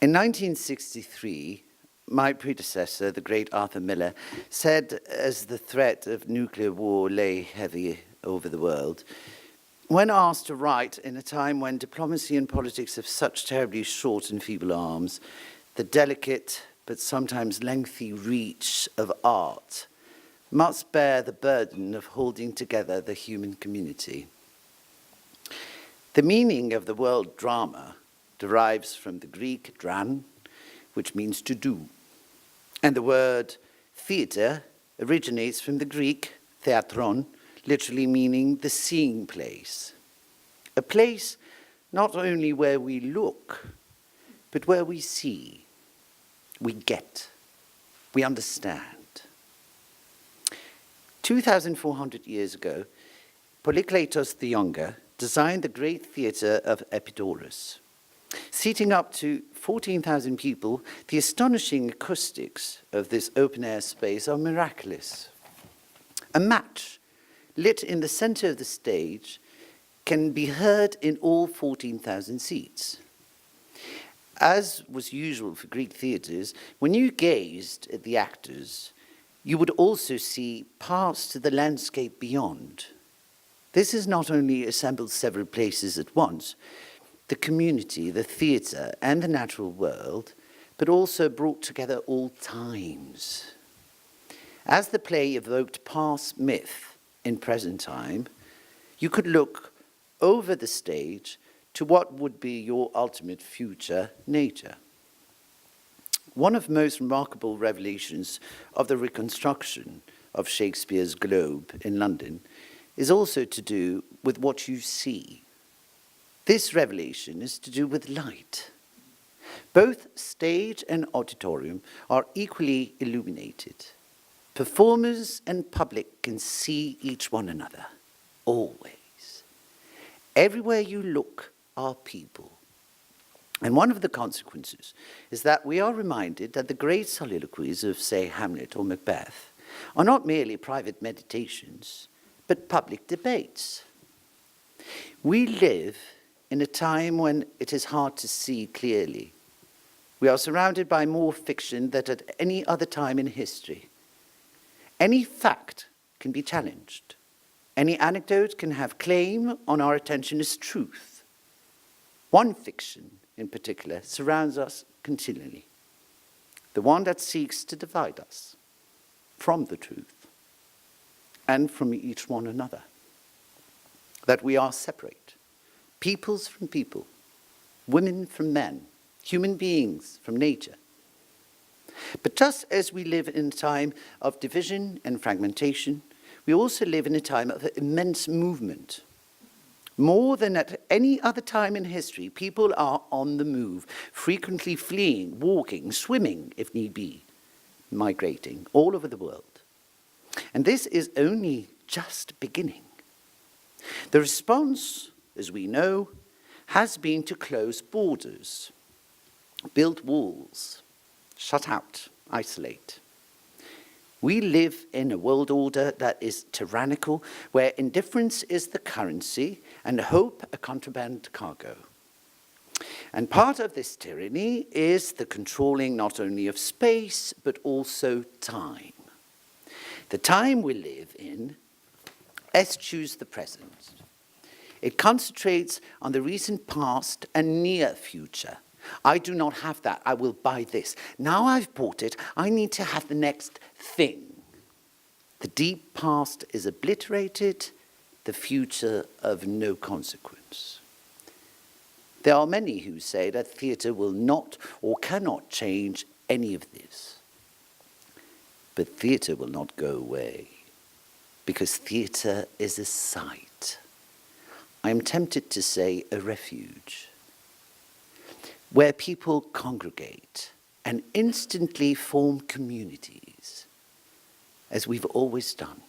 In 1963, my predecessor, the great Arthur Miller, said as the threat of nuclear war lay heavy over the world, when asked to write in a time when diplomacy and politics have such terribly short and feeble arms, the delicate but sometimes lengthy reach of art must bear the burden of holding together the human community. The meaning of the word drama derives from the Greek dran, which means to do. And the word theatre originates from the Greek theatron, literally meaning the seeing place. A place not only where we look, but where we see, we get, we understand. 2,400 years ago, Polykleitos the Younger designed the great theatre of Epidaurus. Seating up to 14,000 people, the astonishing acoustics of this open-air space are miraculous. A match lit in the center of the stage can be heard in all 14,000 seats. As was usual for Greek theatres, when you gazed at the actors, you would also see past the landscape beyond. This has not only assembled several places at once, the community, the theatre, and the natural world, but also brought together all times. As the play evoked past myth in present time, you could look over the stage to what would be your ultimate future nature. One of the most remarkable revelations of the reconstruction of Shakespeare's Globe in London is also to do with what you see. This revelation is to do with light. Both stage and auditorium are equally illuminated. Performers and public can see each one another, always. Everywhere you look are people. And one of the consequences is that we are reminded that the great soliloquies of, say, Hamlet or Macbeth are not merely private meditations, but public debates. We live in a time when it is hard to see clearly. We are surrounded by more fiction than at any other time in history. Any fact can be challenged. Any anecdote can have claim on our attention as truth. One fiction, in particular, surrounds us continually. The one that seeks to divide us from the truth and from each one another. That we are separate. Peoples from people, women from men, human beings from nature. But just as we live in a time of division and fragmentation, we also live in a time of immense movement. More than at any other time in history, people are on the move, frequently fleeing, walking, swimming, if need be, migrating all over the world. And this is only just beginning. The response, as we know, has been to close borders, build walls, shut out, isolate. We live in a world order that is tyrannical, where indifference is the currency and hope a contraband cargo. And part of this tyranny is the controlling not only of space, but also time. The time we live in eschews the present. It concentrates on the recent past and near future. I do not have that. I will buy this. Now I've bought it. I need to have the next thing. The deep past is obliterated, the future of no consequence. There are many who say that theatre will not or cannot change any of this. But theatre will not go away, because theatre is a site. I am tempted to say a refuge, where people congregate and instantly form communities, as we've always done.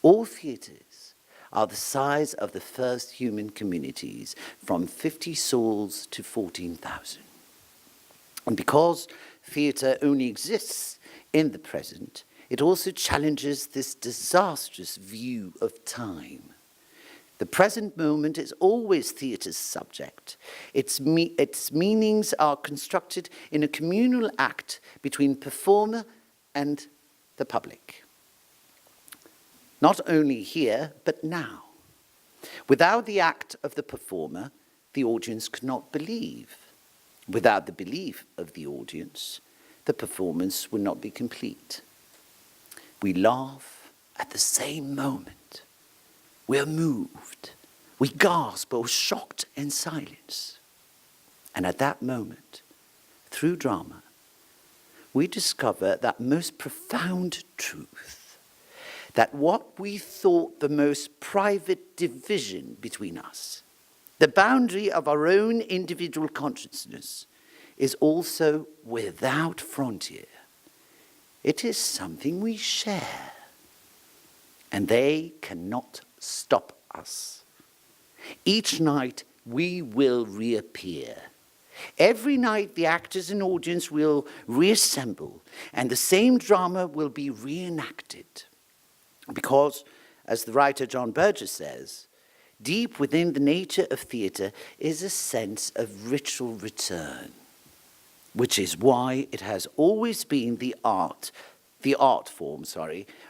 All theatres are the size of the first human communities, from 50 souls to 14,000. And because theatre only exists in the present, it also challenges this disastrous view of time. The present moment is always theatre's subject. Its meanings are constructed in a communal act between performer and the public. Not only here, but now. Without the act of the performer, the audience cannot believe. Without the belief of the audience, the performance would not be complete. We laugh at the same moment. We are moved. We gasp or shocked in silence. And at that moment, through drama, we discover that most profound truth, that what we thought the most private division between us, the boundary of our own individual consciousness, is also without frontier. It is something we share, and they cannot stop us. Each night we will reappear. Every night the actors and audience will reassemble, and the same drama will be reenacted. Because, as the writer John Burgess says, deep within the nature of theatre is a sense of ritual return, which is why it has always been the art form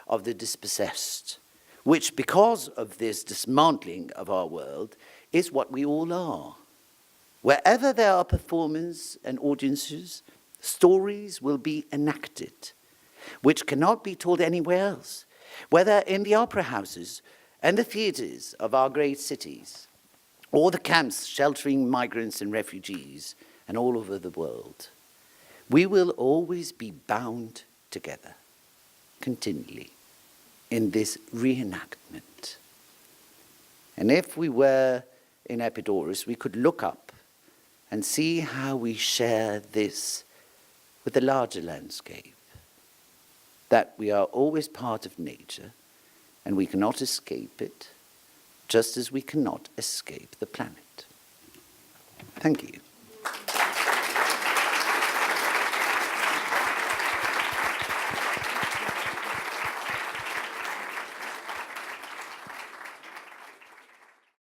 of the dispossessed, which, because of this dismantling of our world, is what we all are. Wherever there are performances and audiences, stories will be enacted, which cannot be told anywhere else, whether in the opera houses and the theatres of our great cities, or the camps sheltering migrants and refugees, and all over the world. We will always be bound together, continually, in this reenactment. And if we were in Epidaurus, we could look up and see how we share this with the larger landscape, that we are always part of nature, and we cannot escape it, just as we cannot escape the planet. Thank you.